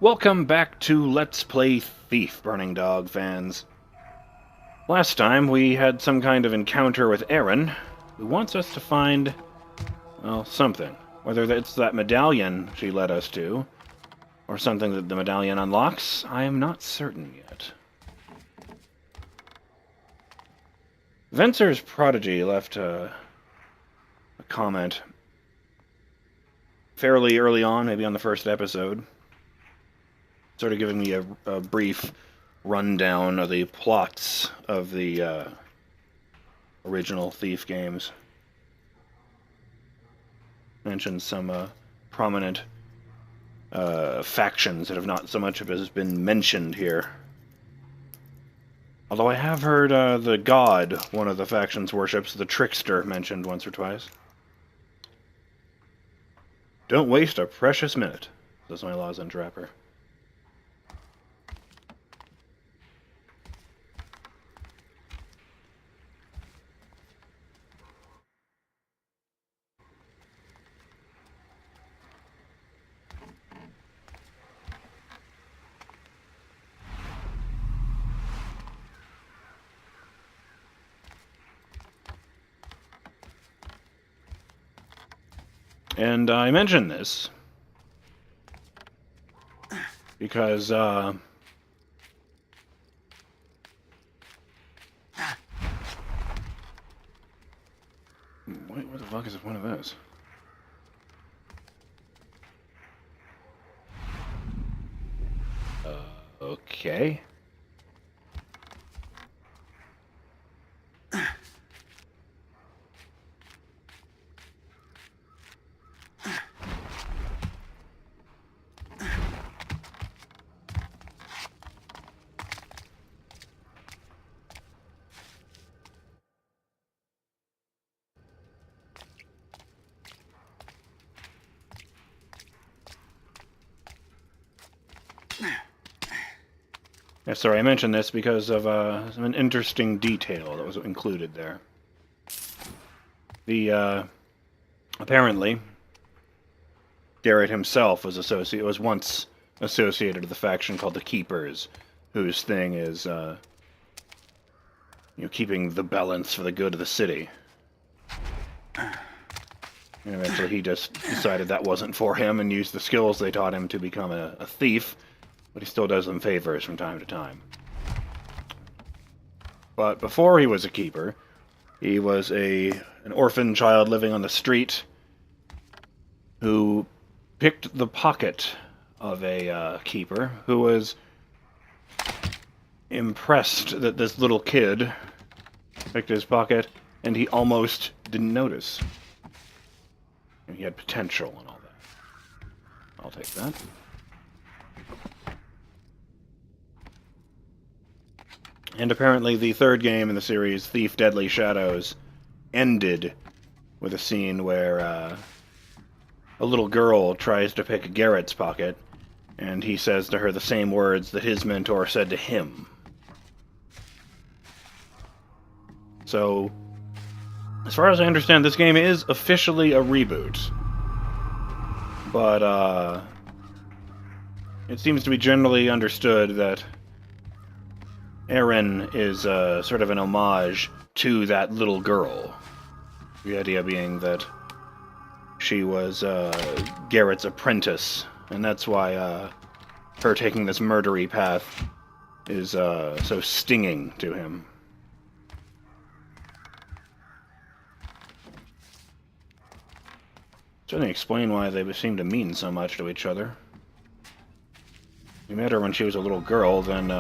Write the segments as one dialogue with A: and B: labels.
A: Welcome back to Let's Play Thief, Burning Dog fans. Last time we had some kind of encounter with Aaron, who wants us to find, well, something. Whether it's that medallion she led us to, or something that the medallion unlocks, I am not certain yet. Venser's Prodigy left a comment fairly early on, maybe on the first episode, sort of giving me a brief rundown of the plots of the original Thief games. Mentioned some prominent factions that have not so much as been mentioned here. Although I have heard the god one of the factions worships, the Trickster, mentioned once or twice. Don't waste a precious minute, says my lozenge wrapper. And I mention this because, what the fuck is one of those? Okay. Yeah, sorry, I mentioned this because of an interesting detail that was included there. The apparently, Garrett himself was once associated with a faction called the Keepers, whose thing is keeping the balance for the good of the city. And eventually, he just decided that wasn't for him and used the skills they taught him to become a thief. But he still does them favors from time to time. But before he was a keeper, he was an orphan child living on the street who picked the pocket of a keeper who was impressed that this little kid picked his pocket, and he almost didn't notice. And he had potential and all that. I'll take that. And apparently the third game in the series, Thief Deadly Shadows, ended with a scene where a little girl tries to pick Garrett's pocket, and he says to her the same words that his mentor said to him. So, as far as I understand, this game is officially a reboot. But, it seems to be generally understood that Aaron is sort of an homage to that little girl. The idea being that she was Garrett's apprentice, and that's why her taking this murdery path is so stinging to him. Doesn't explain why they seem to mean so much to each other. You met her when she was a little girl, then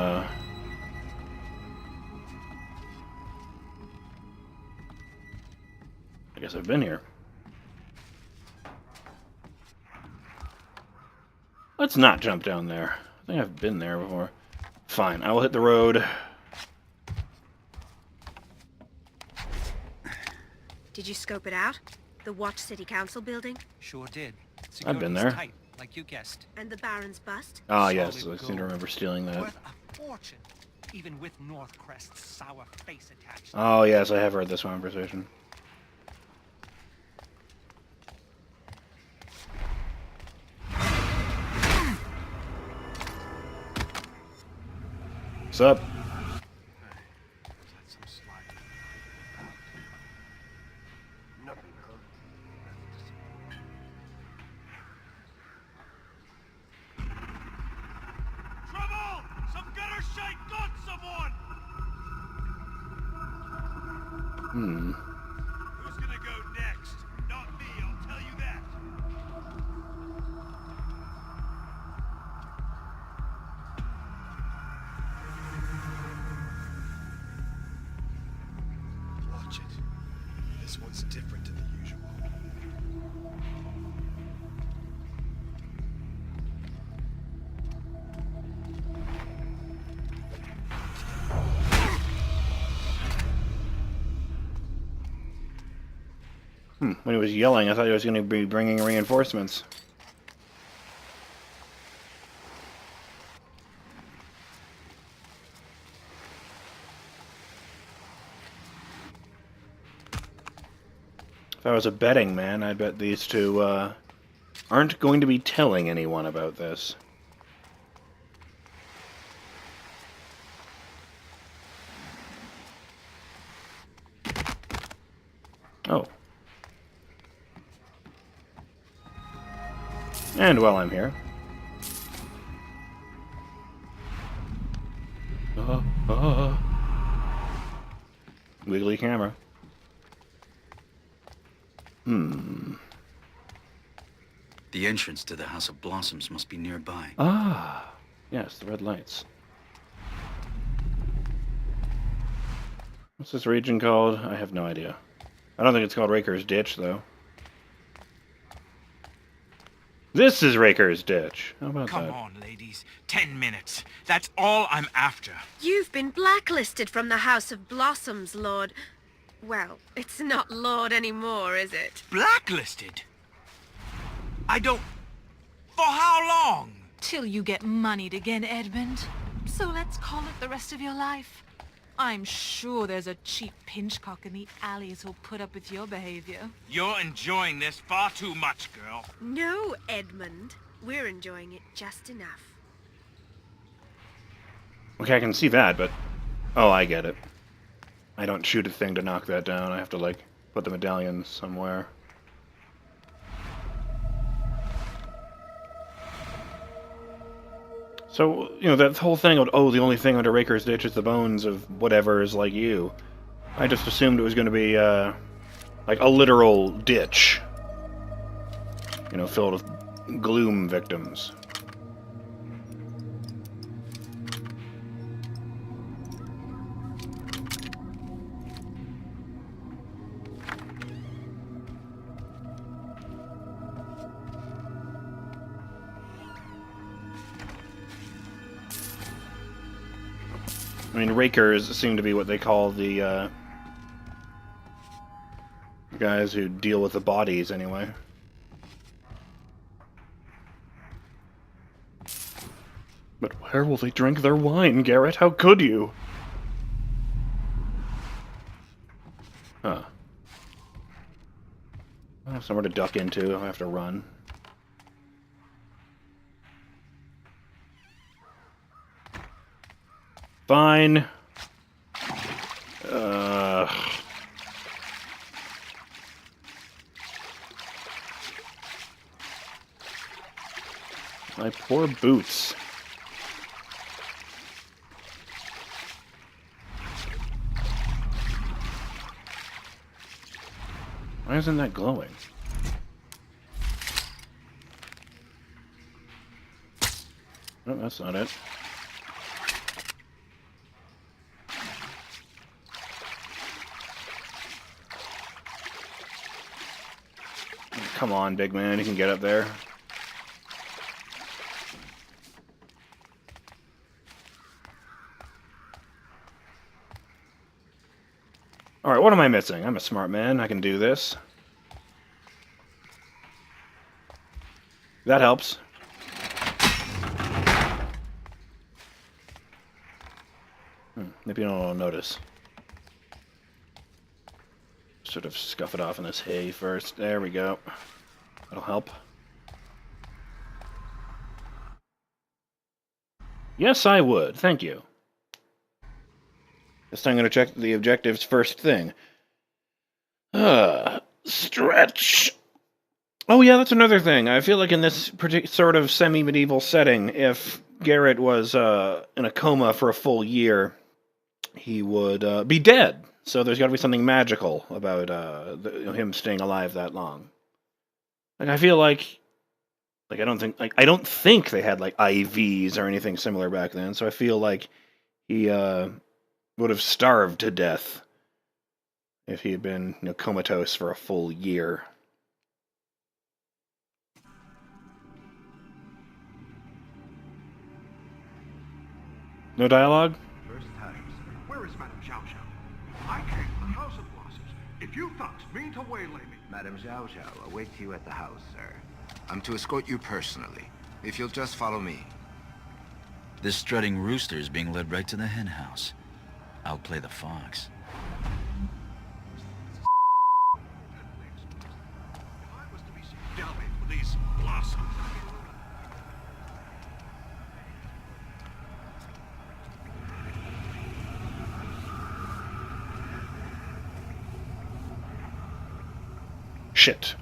A: I guess I've been here. Let's not jump down there. I think I've been there before. Fine, I will hit the road.
B: Did you scope it out? The Watch City Council building?
C: Sure did.
A: I've been there.
C: Tight, like you guessed.
B: And the Baron's bust?
A: Ah, yes, I seem to remember stealing that.
C: Worth a fortune, even with Northcrest's sour face attached.
A: Oh, yes, I have heard this conversation. What's up?
D: Trouble! Some gutter shite got someone! Who's gonna go next? Not me, I'll tell you that. Watch it. This one's different than the usual.
A: When he was yelling, I thought he was going to be bringing reinforcements. If I was a betting man, I'd bet these two, aren't going to be telling anyone about this. Oh. And while I'm here... Wiggly camera.
E: The entrance to the House of Blossoms must be nearby.
A: Ah! Yes, the red lights. What's this region called? I have no idea. I don't think it's called Raker's Ditch, though. This is Raker's Ditch. How about
C: Come
A: that?
C: on, ladies. 10 minutes. That's all I'm after.
B: You've been blacklisted from the House of Blossoms, Lord. Well, it's not Lord anymore, is it?
C: Blacklisted? I don't... For how long?
F: Till you get moneyed again, Edmund. So let's call it the rest of your life. I'm sure there's a cheap pinchcock in the alleys who'll put up with your behavior.
C: You're enjoying this far too much, girl.
B: No, Edmund. We're enjoying it just enough.
A: Okay, I can see that, but... Oh, I get it. I don't shoot a thing to knock that down. I have to, like, put the medallion somewhere. So, you know, that whole thing of, oh, the only thing under Raker's Ditch is the bones of whatever is like you. I just assumed it was going to be, like a literal ditch. You know, filled with gloom victims. I mean, rakers seem to be what they call the, guys who deal with the bodies, anyway. But where will they drink their wine, Garrett? How could you? Huh. I have somewhere to duck into. I have to run. Fine. My poor boots. Why isn't that glowing? Oh, that's not it. Come on, big man, you can get up there. Alright, what am I missing? I'm a smart man, I can do this. That helps. Maybe no one will notice. Sort of scuff it off in this hay first. There we go. That'll help. Yes, I would. Thank you. This time I'm going to check the objectives first thing. Stretch. Oh yeah, that's another thing. I feel like in this sort of semi-medieval setting, if Garrett was in a coma for a full year, he would be dead. So there's got to be something magical about him staying alive that long. Like I feel like I don't think they had like IVs or anything similar back then. So I feel like he would have starved to death if he had been comatose for a full year. No dialogue?
D: First time, sir. Where is Madame Zhao Zhao? I came to the House of Blossoms. If you thugs mean to waylay me...
G: Madame Zhao Zhao awaits you at the house, sir. I'm to escort you personally, if you'll just follow me.
E: This strutting rooster is being led right to the henhouse. I'll play the fox.
D: If I was to be so delving with these blossoms...
A: Shit.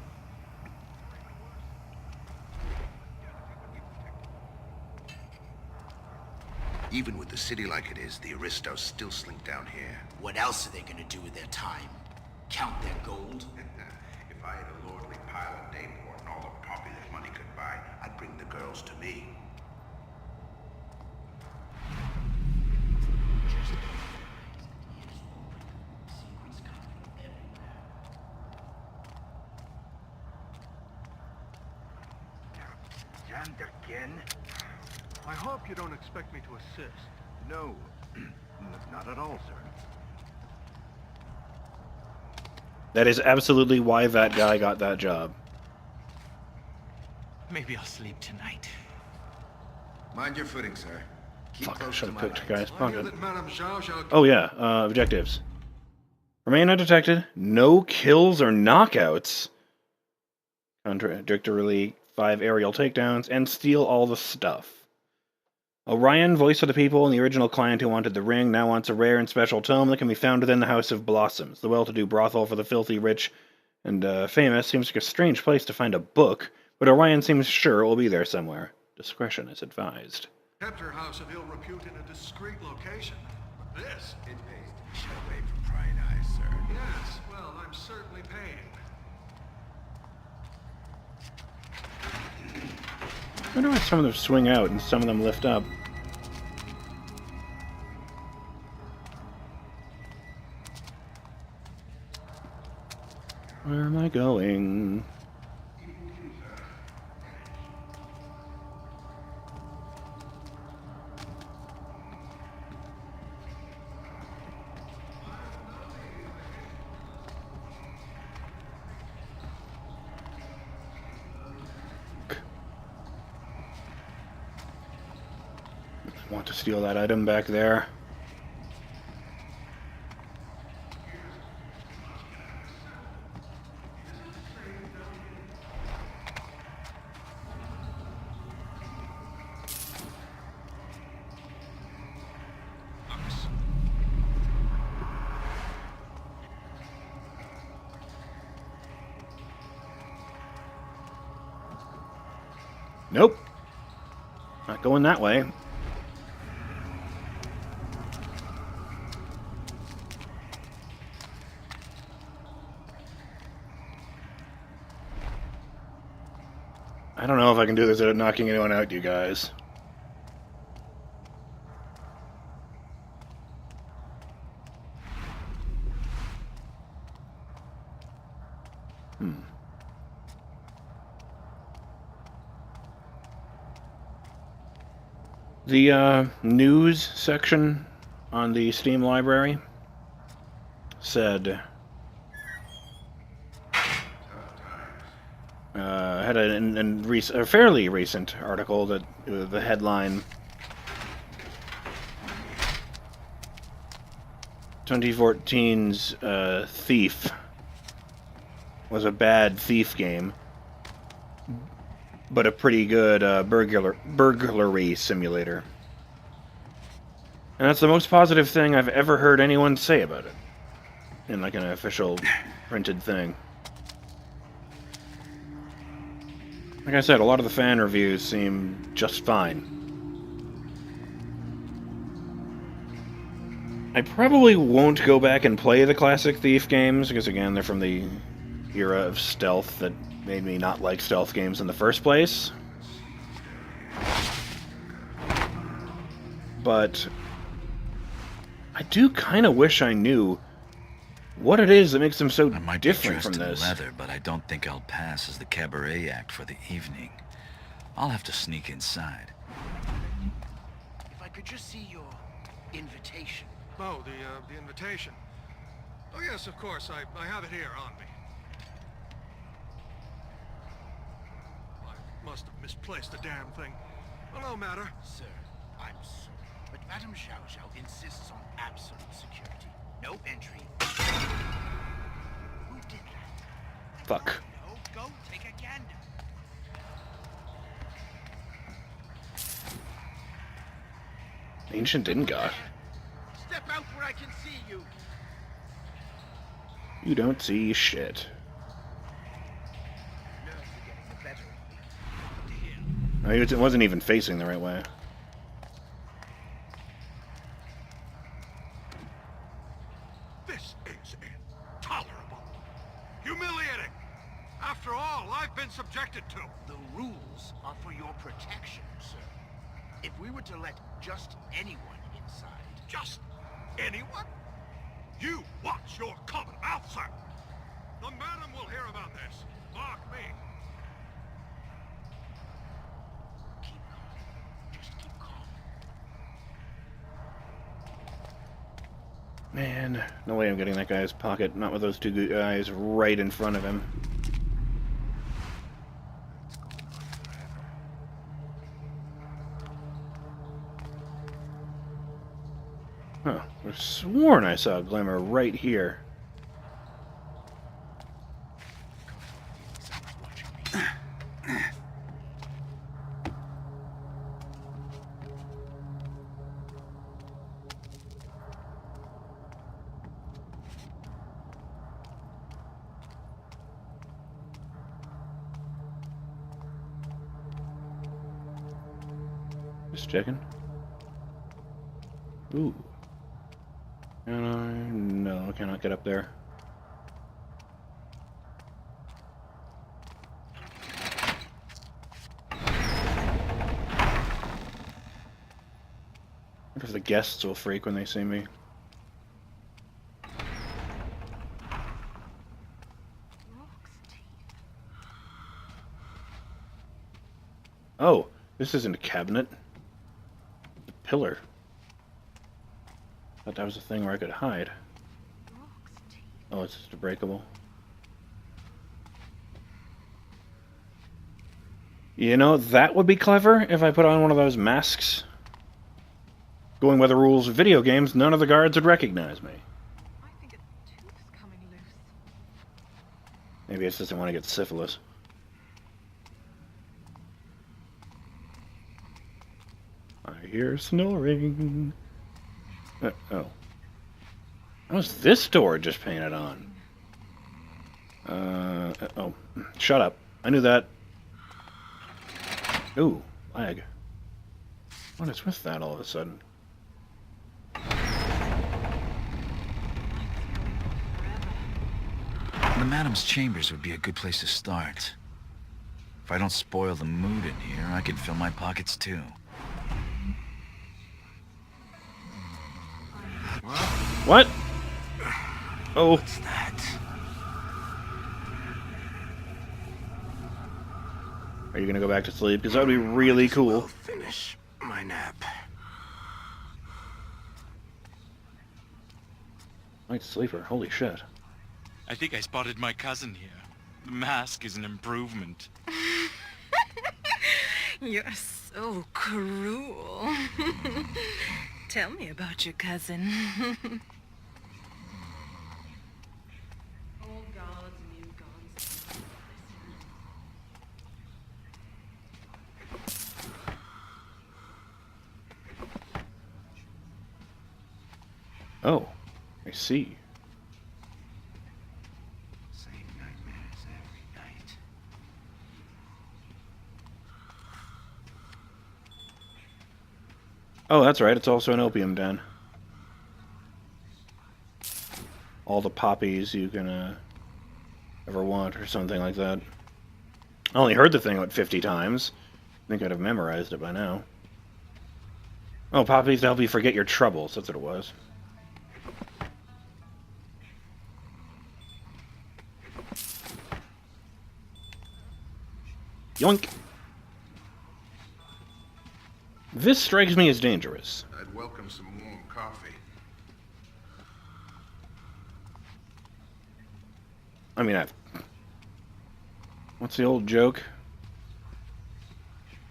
H: Even with the city like it is, the aristos still slink down here.
I: What else are they gonna do with their time? Count their gold?
H: If I had a lordly pile of Dayport and all the poppy that money could buy, I'd bring the girls to me.
D: Jammed again? I hope you don't expect me to assist.
G: No, not at all, sir.
A: That is absolutely why that guy got that job.
C: Maybe I'll sleep tonight.
G: Mind your footing, sir. Keep
A: Fuck, I
G: close
A: should
G: to
A: have
G: my
A: picked
G: right.
A: guy's
D: I hear
A: pocket.
D: that Madame Zhao Zhao...
A: Oh yeah, objectives. Remain undetected, no kills or knockouts, contradictorily 5 aerial takedowns, and steal all the stuff. Orion, voice of the people, and the original client who wanted the ring, now wants a rare and special tome that can be found within the House of Blossoms. The well-to-do brothel for the filthy rich and famous seems like a strange place to find a book, but Orion seems sure it will be there somewhere. Discretion is advised.
D: Kept her house of ill repute in a discreet location. But this...
G: It pays to be shut away from prying eyes, sir.
D: Yes, well, I'm certainly paying.
A: I wonder why some of them swing out and some of them lift up. Where am I going? Want to steal that item back there. Nope. Not going that way. I don't know if I can do this without knocking anyone out, you guys. The news section on the Steam library said had a fairly recent article that the headline 2014's Thief was a bad thief game, but a pretty good burglary simulator. And that's the most positive thing I've ever heard anyone say about it. In like an official printed thing. Like I said, a lot of the fan reviews seem just fine. I probably won't go back and play the classic Thief games, because again, they're from the era of stealth that made me not like stealth games in the first place. But I do kind of wish I knew what it is that makes them so
E: I might
A: different
E: be
A: from
E: dressed in
A: this.
E: leather, but I don't think I'll pass as the cabaret act for the evening. I'll have to sneak inside.
I: If I could just see your invitation.
D: Oh, the invitation. Oh, yes, of course. I have it here on me. I must have misplaced the damn thing. Well, no matter.
I: Sir, I'm sorry, but Madame Xiao Xiao insists on absolute security. No entry. Who did that?
A: Fuck.
C: No, go take a gander.
A: Ancient Ingot.
I: Step out where I can see you.
A: You don't see shit.
I: Nerves are getting the better of me.
A: It wasn't even facing the right way.
D: This is intolerable. Humiliating. After all I've been subjected to.
I: The rules are for your protection, sir. If we were to let just anyone inside...
D: Just anyone? You watch your common mouth, sir. The madam will hear about this. Mark me.
I: Keep calm. Just keep calm.
A: Man, no way I'm getting that guy's pocket. Not with those two guys right in front of him. Huh. I've sworn I saw a glimmer right here. Just checking. Ooh. No, I cannot get up there. I wonder if the guests will freak when they see me. Oh, this isn't a cabinet. It's a pillar. Thought that was a thing where I could hide. Oh, it's just a breakable. You know, that would be clever if I put on one of those masks. Going by the rules of video games, none of the guards would recognize me.
F: I think a tooth's coming loose.
A: Maybe it doesn't want to get syphilis. I hear snoring. Oh. How's this door just painted on? Oh. Shut up. I knew that. Ooh, lag. What is with that all of a sudden?
E: The madam's chambers would be a good place to start. If I don't spoil the mood in here, I can fill my pockets too.
A: What? Oh.
E: What's that?
A: Are you gonna go back to sleep? Because that would be really cool.
G: Finish my nap.
A: Light sleeper, holy shit.
J: I think I spotted my cousin here. The mask is an improvement.
F: You're so cruel. Tell me about your cousin. Old gods, new gods.
A: Oh, I see.
E: Same nightmares every night.
A: Oh, that's right. It's also an opium den. All the poppies you can ever want, or something like that. I only heard the thing about 50 times. I think I'd have memorized it by now. Oh, poppies to help you forget your troubles. That's what it was. Yoink! This strikes me as dangerous.
H: I'd welcome some warm coffee.
A: I mean, what's the old joke?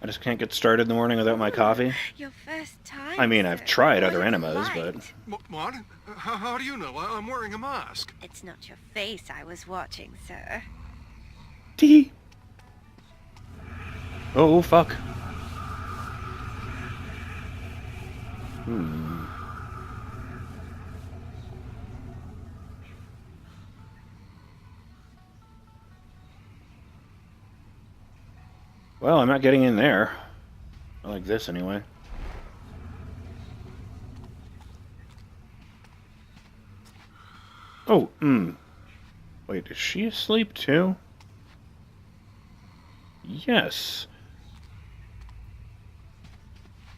A: I just can't get started in the morning without my coffee.
B: Your first time,
A: I mean, I've
B: sir.
A: tried
B: What
A: other
B: a
A: enemas,
B: delight.
A: but...
D: What? How do you know? I'm wearing a mask.
B: It's not your face I was watching, sir.
A: Tee. Oh, fuck. Well, I'm not getting in there. I like this, anyway. Oh, Wait, is she asleep, too? Yes.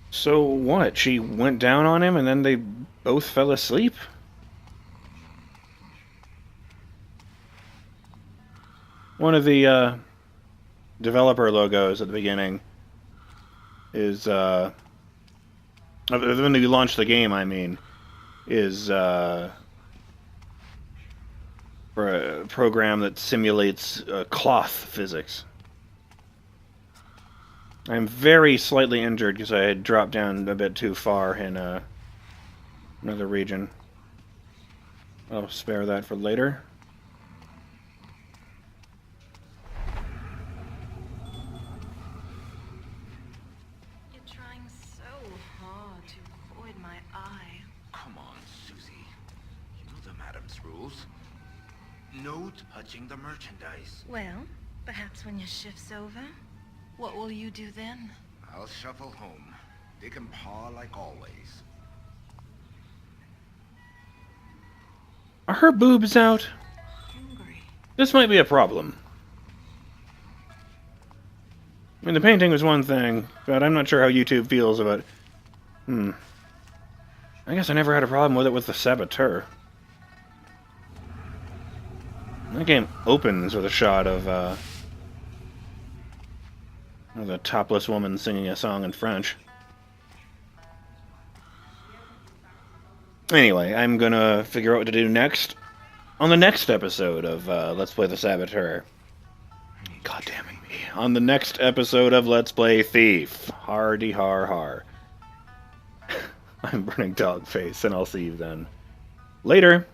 A: So what? She went down on him and then they both fell asleep? One of the developer logos at the beginning is when you launch the game, I mean, is for a program that simulates cloth physics. I'm very slightly injured because I had dropped down a bit too far in another region. I'll spare that for later.
F: You're trying so hard to avoid my eye.
I: Come on, Susie. You know the madam's rules. No touching the merchandise.
B: Well, perhaps when your shift's over.
F: What will you do then?
G: I'll shuffle home. Dick and paw like always.
A: Are her boobs out?
F: Hungry.
A: This might be a problem. I mean, the painting was one thing, but I'm not sure how YouTube feels about... I guess I never had a problem with it with the Saboteur. That game opens with a shot of the topless woman singing a song in French. Anyway, I'm gonna figure out what to do next on the next episode of Let's Play the Saboteur. God damn it, me. On the next episode of Let's Play Thief. Hardy har har. I'm BurningDogFace, and I'll see you then. Later!